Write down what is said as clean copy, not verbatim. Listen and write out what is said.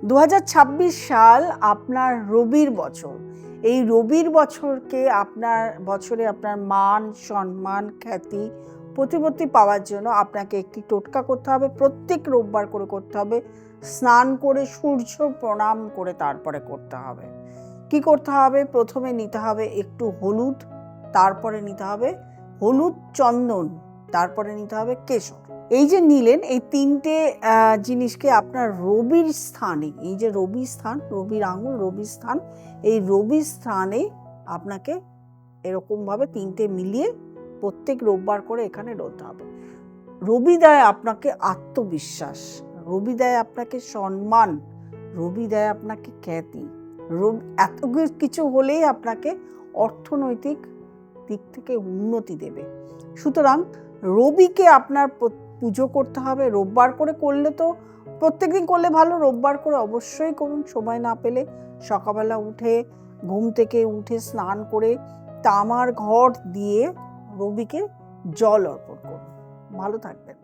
2026 সাল আপনার রবির বছর। এই রবির বছরকে বছরে আপনার মান, সম্মান, খ্যাতি, প্রতিপত্তি পাওয়ার জন্য আপনাকে একটি টোটকা করতে হবে। প্রত্যেক রোববার করে করতে হবে। স্নান করে সূর্য প্রণাম করে তারপরে করতে হবে। কি করতে হবে? প্রথমে নিতে হবে একটু হলুদ, তারপরে নিতে হবে হলুদ চন্দন, তারপরে নিতে হবে কেশর। এই যে নিলেন, এই তিনটে জিনিসকে আপনার রবির স্থানে, এই যে রবি স্থান, রবির আঙুল, রবির স্থান, এই রবির স্থানে আপনাকে এরকমভাবে তিনটে মিলিয়ে প্রত্যেক রোববার করে এখানে রোতে হবে। রবি দেয় আপনাকে আত্মবিশ্বাস, রবি দেয় আপনাকে সম্মান, রবি দেয় আপনাকে খ্যাতি। এত কিছু হলেই আপনাকে অর্থনৈতিক দিক থেকে উন্নতি দেবে। সুতরাং রবিকে আপনার পুজো করতে হবে। রোববার করে করলে তো প্রত্যেকদিন করলে ভালো, রোববার করে অবশ্যই করুন। সময় না পেলে সকালবেলা উঠে, ঘুম থেকে উঠে স্নান করে তামার ঘট দিয়ে রবিকে জল অর্পণ করুন। ভালো থাকবেন।